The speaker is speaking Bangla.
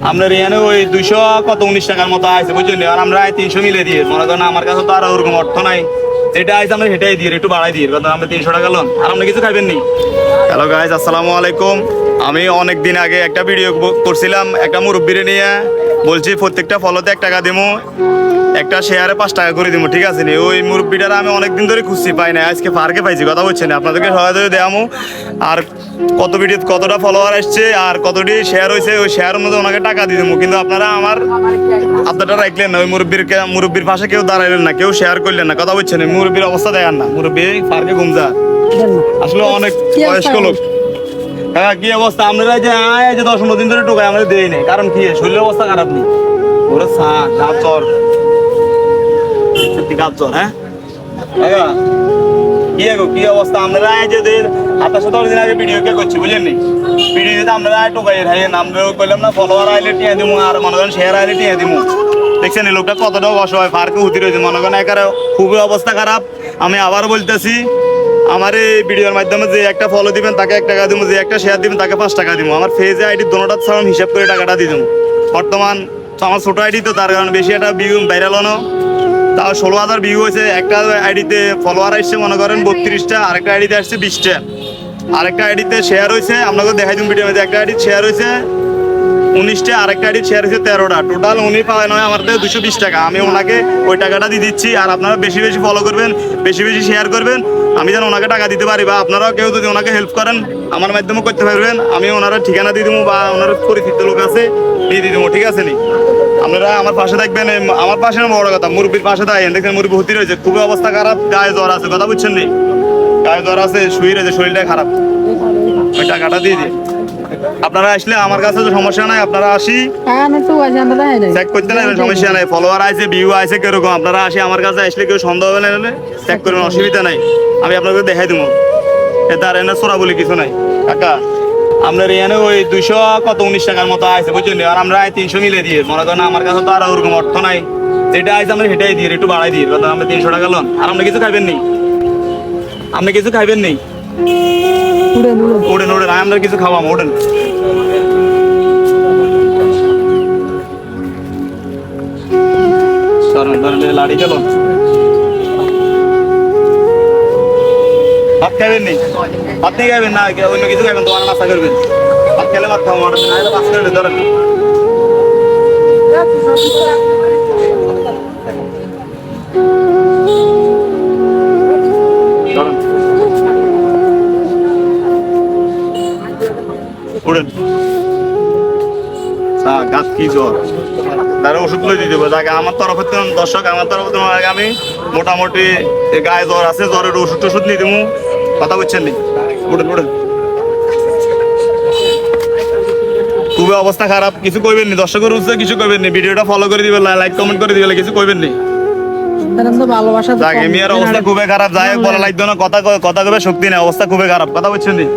আপনার এখানে ওই 200 কত 19 টাকার মতো আছে বুঝলেন, আর আমরা 300 মিলে দিয়ে মনে করেন আমার কাছে তো আর ওরকম অর্থ নাই, যেটা আছে আমরা সেটাই দিয়ে একটু বাড়াই দিয়ে কথা আমরা 300 টাকা লোন, আর আপনি কিছু খাইবেন নি। হ্যালো গাইজ, আসসালামু আলাইকুম। আমি অনেক দিন আগে একটা ভিডিও করছিলাম একটা মুরব্বিরে নিয়ে, বলছি প্রত্যেকটা ফলোতে 1 টাকা দিমু, একটা শেয়ারে 5 টাকা করে দিমু, ঠিক আছে নি। ওই মুরব্বিটার আমি অনেকদিন ধরে খুঁজছি, পাই না, আজকে পার্কে পাইছি, কথা বলছেন আপনাদেরকে সহায়তা দেয়ামু। আর কত ভিডিও কতটা ফলোয়ার আসছে আর কতটি শেয়ার হয়েছে, ওই শেয়ার মধ্যে ওনাকে টাকা দিয়ে দেবো, কিন্তু আপনারা আপনারটা রাখলেন না, ওই মুরব্বির পাশে কেউ দাঁড়াইলেন না, কেউ শেয়ার করলেন না, কথা বলছেন। মুরব্বির অবস্থা দেখান না, মুরব্বি পার্কে ঘুমজা, আসলে অনেক বয়স্ক লোক। হ্যাঁ, কি অবস্থা আপনারা যে 10-15 দিন ধরে টোকায় আমরা দেই নাই, কারণ কি শরীরের অবস্থা খারাপ নেই, ওরা গাছ জ্বর, হ্যাঁ কি অবস্থা আপনারা যে 27 দিন আগে ভিডিও কে করছি বুঝলেন নি, ভিডিও যদি আপনারা টোকাই আমরা কইলাম না ফলোয়ার আইলে টিয়া দিমু, আর মনে করেন শেয়ার আইলে টিয়া দিমু। দেখছেন এই লোকটা কতটা অসহায়, পার্কে উঠি রয়েছে, মনে করেন একারে খুবই অবস্থা খারাপ। আমি আবার বলতেছি, আমার এই ভিডিওর মাধ্যমে যে একটা ফলো দিবেন তাকে 1 টাকা দিব, যে একটা শেয়ার দিবেন তাকে 5 টাকা দিব। আমার ফেজে আইডি দোনোটা ছাড়াম হিসাব করে টাকাটা দিয়ে দেবো। বর্তমান আমার ছোট আইডি তো, তার কারণে বেশি একটা ভিউ ভাইরাল হনো, তাও 16,000 ভিউ হয়েছে। একটা আইডিতে ফলোয়ার আসছে মনে করেন 32টা, আরেকটা আইডিতে আসছে 20টা, আরেকটা আইডিতে শেয়ার হয়েছে আপনাকে দেখাই দিন ভিডিওর মধ্যে, একটা আইডি শেয়ার হয়েছে 19টা, আরেকটা আইডি শেয়ার হয়েছে 13টা, টোটাল উনি পাওয়া নয় আমার থেকে 220 টাকা। আমি ওনাকে ওই টাকাটা দিয়ে দিচ্ছি, আর আপনারা বেশি বেশি ফলো করবেন, বেশি বেশি শেয়ার করবেন, আমি যেন ওনাকে টাকা দিতে পারি, বা আপনারাও কেউ যদি ওনাকে হেল্প করেন আমার মাধ্যমে করতে পারবেন, আমি ওনারা ঠিকানা দিয়ে দেবো বা ওনার পরিচিত লোক আছে দিয়ে দেবো, ঠিক আছে নি। আপনারা আমার পাশে থাকবেন, আমার পাশে বড় কথা, মুরব্বির পাশে থাকেন। দেখেন মুরব্বি ভর্তি রয়েছে, খুবই অবস্থা খারাপ, গায়ে জ্বর আছে, কথা বুঝছেন নি, গায়ে জ্বর আছে, শুয়ে রয়েছে, শরীরটা খারাপ, ওই টাকাটা দিয়ে দিন। আপনারা আসলে আমার কাছে তো সমস্যা নাই, আপনারা আসি চেক করতে নাই, সমস্যা নাই। ফলোয়ার আছে, ভিউ আছে কিরকম, আপনারা আসি আমার কাছে আসলে কেউ সন্দেহ হবে না, চেক করবেন, অসুবিধা নাই, আমি আপনাকে দেখাই দেবো, এটা আর এনে চোরা বলে কিছু নাই। কাকা আপনার এখানে ওই 200 কত 19 টাকার মতো আছে বুঝছেন, আর আমরা 300 মিলে দিয়ে মনে করেন আমার কাছে তো আর ওরকম অর্থ নাই, যেটা আছে আমরা সেটাই দিয়ে একটু বাড়াই দিয়ে কথা আমরা 300 টাকা লোন, আর আপনি কিছু খাইবেন নি, আপনি কিছু খাইবেন নি, ওড়েন ওড়েন, আমরা কিছু খাওয়াম, ওড়েন। লাড়ি গেল, ভাত খাইবেন নি, ভাত নিয়ে খাইবেন না অন্য কিছু খাইবেন, তোমার নাস্তা করবেন, ভাত খেলে ভাত খাওয়া ধরেন। উড়েন গাছ কি জ্বর, তারা ওষুধ লই দিয়ে দেবো তাকে। আমার তরফের দর্শক, আমার তরফের আমি মোটামুটি গায়ে জ্বর আছে, জ্বরের ওষুধ টষুধ নিয়ে দেবো, কথা বুঝছেন নি। উঠেন উঠেন, খুবই অবস্থা খারাপ, কিছু কইবেন নি, দর্শকের উৎসে কিছু কইবেন নি, ভিডিওটা ফলো করে দিবেন, লাইক কমেন্ট করে দিবেন, কিছু কইবেন নি। অবস্থা খুবই খারাপ, যাই বলা লাগতো না, কথা কবে শক্তি নেই, অবস্থা খুবই খারাপ, কথা বুঝছেন নি।